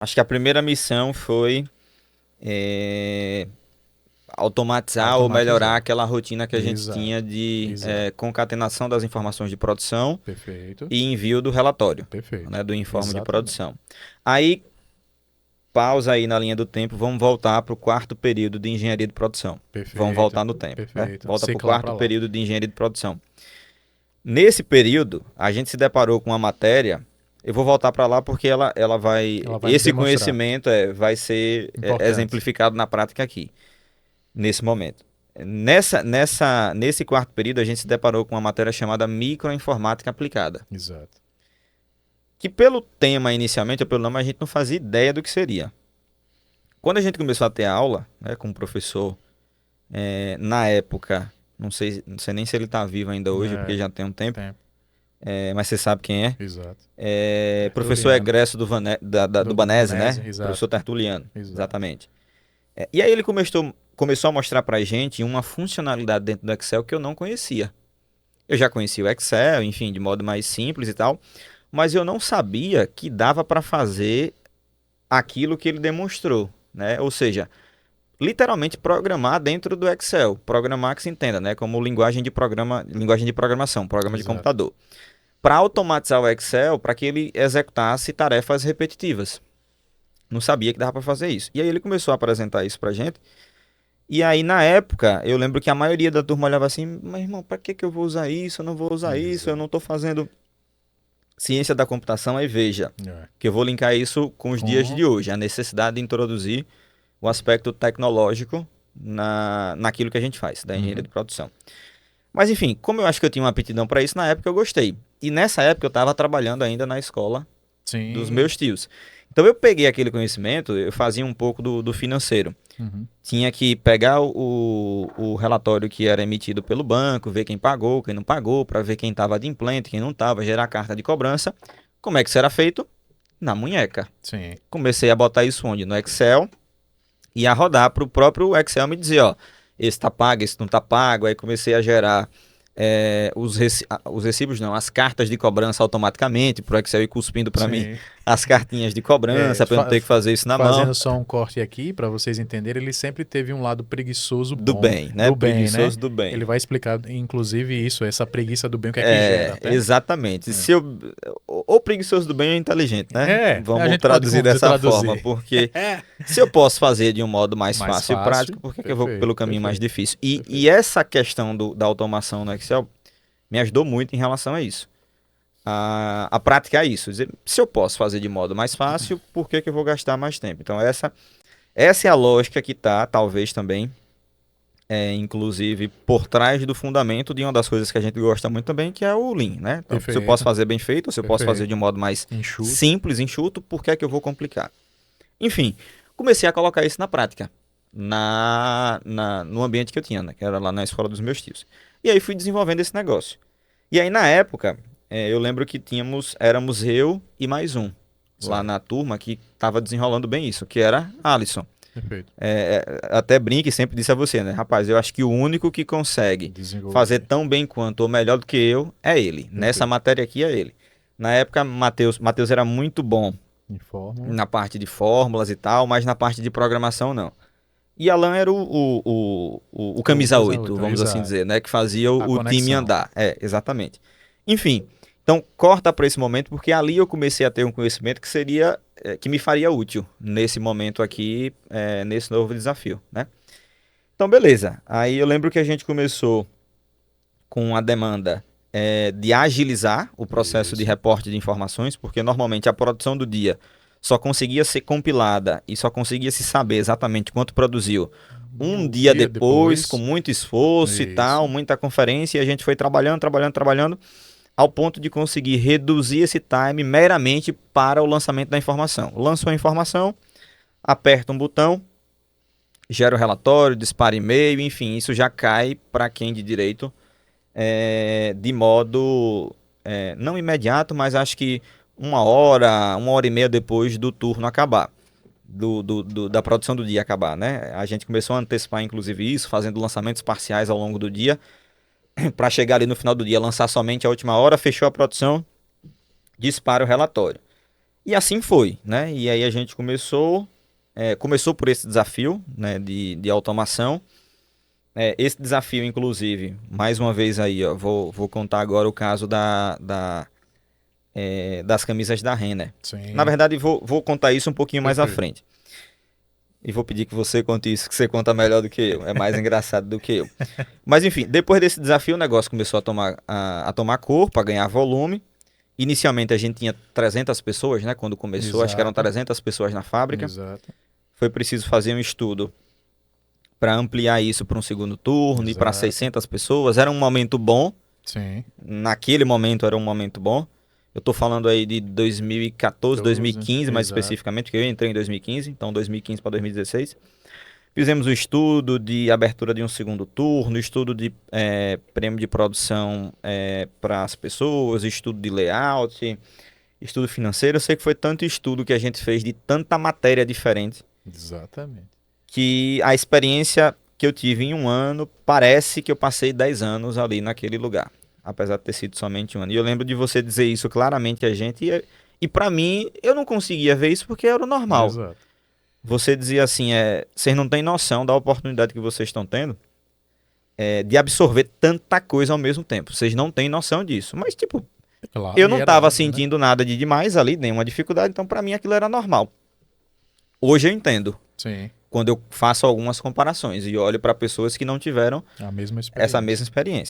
Acho que a primeira missão foi eh, automatizar ou melhorar Automatizar. aquela rotina que a gente tinha Exato. de Exato. concatenação das informações de produção Perfeito. e envio do relatório, Perfeito. né, do informe de Exatamente. produção. Aí, pausa aí na linha do tempo, vamos voltar para o quarto período de engenharia de produção. Vamos Perfeito. voltar no tempo, né? Perfeito. Volta para o Ciclar para quarto lá. período de engenharia de produção. Nesse período, a gente se deparou com uma matéria. Eu vou voltar para lá porque ela vai. Ela vai Esse demonstrar. conhecimento vai ser Importante. exemplificado na prática aqui, nesse momento. Nesse quarto período, a gente se deparou com uma matéria chamada Microinformática Aplicada. Exato. Que pelo tema inicialmente, ou pelo nome, a gente não fazia ideia do que seria. Quando a gente começou a ter aula, né, com o professor, na época, não sei nem se ele está vivo ainda hoje, porque É, já tem um tempo, tempo. mas você sabe quem é. Exato. Professor Tertuliano. egresso do Do Banese, Banese, né? Professor exato. Tertuliano, Exato. exatamente. E aí ele começou a mostrar pra gente uma funcionalidade dentro do Excel que eu não conhecia. Eu já conhecia o Excel, enfim, de modo mais simples e tal, mas eu não sabia que dava para fazer aquilo que ele demonstrou, né? Ou seja, literalmente programar dentro do Excel, programar que se entenda, né? Como linguagem de programação, programa de Exato. computador, para automatizar o Excel, para que ele executasse tarefas repetitivas. Não sabia que dava para fazer isso. E aí ele começou a apresentar isso pra gente. E aí, na época, eu lembro que a maioria da turma olhava assim, mas irmão, pra que eu vou usar isso? Eu não vou usar isso, eu Exato. não tô fazendo ciência da computação. Aí veja, É. que eu vou linkar isso com os dias Com... de hoje, a necessidade de introduzir o aspecto tecnológico naquilo que a gente faz, da engenharia Uhum. de produção. Mas enfim, como eu acho que eu tinha uma aptidão para isso, na época eu gostei. E nessa época eu estava trabalhando ainda na escola dos Sim. meus tios. Então eu peguei aquele conhecimento, eu fazia um pouco do financeiro. Uhum. Tinha que pegar o relatório que era emitido pelo banco, ver quem pagou, quem não pagou, para ver quem estava adimplente, quem não estava, gerar carta de cobrança. Como é que isso era feito? Na munheca. Sim. Comecei a botar isso onde? No Excel e a rodar para o próprio Excel me dizer, ó, esse tá pago, esse não tá pago. Aí comecei a gerar os recibos, não, as cartas de cobrança automaticamente, para o Excel ir cuspindo para mim Sim. as cartinhas de É, cobrança, para eu não ter que fazer isso na mão. fazendo só um corte aqui, para vocês entenderem, ele sempre teve um lado preguiçoso Do bom, bem, né? do bem, né? Preguiçoso do bem. Ele vai explicar, inclusive, isso, essa preguiça do bem, o que é que gera, né? Exatamente. Se eu, ou preguiçoso do bem ou inteligente, né? A Vamos gente pode traduzir dessa forma, traduzir. porque se eu posso fazer de um modo mais Mais fácil e fácil, prático, por que que eu vou pelo perfeito, caminho mais perfeito, difícil? E perfeito. essa questão da automação no Excel me ajudou muito em relação a isso. A praticar isso. Dizer, se eu posso fazer de modo mais fácil, por que que eu vou gastar mais tempo? Então, essa é a lógica que está, talvez também, inclusive, por trás do fundamento de uma das coisas que a gente gosta muito também, que é o Lean, né? Então, se eu posso Perfeito, fazer bem feito, ou se eu posso fazer perfeito. de um modo mais Enxuto. simples, enxuto, por que é que eu vou complicar? Enfim, comecei a colocar isso na prática, no ambiente que eu tinha, né? Que era lá na escola dos meus tios. E aí fui desenvolvendo esse negócio. E aí, na época, eu lembro que éramos eu e mais um lá Certo, na turma que estava desenrolando bem isso, que era Alisson. perfeito. Até brinque e sempre disse a você, né? Rapaz, eu acho que o único que consegue fazer Desenvolver. tão bem quanto ou melhor do que eu é ele. Nessa Perfeito. matéria aqui é ele. Na época, Matheus era muito bom Em fórmula. na parte de fórmulas e tal, mas na parte de programação não. E Alan era o O camisa camisa 8, 8, vamos assim exato. dizer, né? Que fazia A o time conexão. andar. Exatamente. Enfim, então corta para esse momento, porque ali eu comecei a ter um conhecimento que seria, que me faria útil nesse momento aqui, nesse novo desafio, né? Então, beleza. Aí eu lembro que a gente começou com a demanda de agilizar o processo de Isso. reporte de informações, porque normalmente a produção do dia só conseguia ser compilada e só conseguia se saber exatamente quanto produziu um O dia dia depois, com depois. muito esforço e tal, Isso. muita conferência, e a gente foi trabalhando, trabalhando, trabalhando, ao ponto de conseguir reduzir esse time meramente para o lançamento da informação. Lançou a informação, aperta um botão, gera o relatório, dispara e-mail, enfim, isso já cai para quem de direito de modo não imediato, mas acho que uma hora e meia depois do turno acabar, da produção do dia acabar, né? A gente começou a antecipar, inclusive, isso, fazendo lançamentos parciais ao longo do dia, para chegar ali no final do dia, lançar somente a última hora, fechou a produção, dispara o relatório. E assim foi, né? E aí a gente começou por esse desafio, né, de automação. Esse desafio, inclusive, mais uma vez aí, ó, vou contar agora o caso das camisas da Renner. Na Sim, verdade, vou contar isso um pouquinho mais à perfeito. frente. E vou pedir que você conte isso, que você conta melhor do que eu. É mais engraçado do que eu. Mas enfim, depois desse desafio, o negócio começou a tomar corpo, a ganhar volume. Inicialmente a gente tinha 300 pessoas, né? Quando começou, acho que eram Exato, 300 pessoas na fábrica. exato, Foi preciso fazer um estudo para ampliar isso para um segundo turno e para exato. 600 pessoas. Era um momento bom. Sim, Naquele momento era um momento bom. Eu tô falando aí de 2014, 12, 2015 mais exato. especificamente, porque eu entrei em 2015, então 2015 para 2016. Fizemos um estudo de abertura de um segundo turno, estudo de prêmio de produção para as pessoas, estudo de layout, estudo financeiro. Eu sei que foi tanto estudo que a gente fez de tanta matéria diferente Exatamente. que a experiência que eu tive em um ano parece que eu passei 10 anos ali naquele lugar, apesar de ter sido somente um ano. E eu lembro de você dizer isso claramente a gente, e para mim eu não conseguia ver isso porque era o normal. Exato. Você dizia assim, vocês não têm noção da oportunidade que vocês estão tendo de absorver tanta coisa ao mesmo tempo. Vocês não têm noção disso. Mas, tipo, Claro, eu e não era tava óbvio, né? sentindo nada de demais ali, nenhuma dificuldade, então pra mim aquilo era normal. Hoje eu entendo, Sim, quando eu faço algumas comparações e olho pra pessoas que não tiveram a mesma essa experiência. mesma experiência.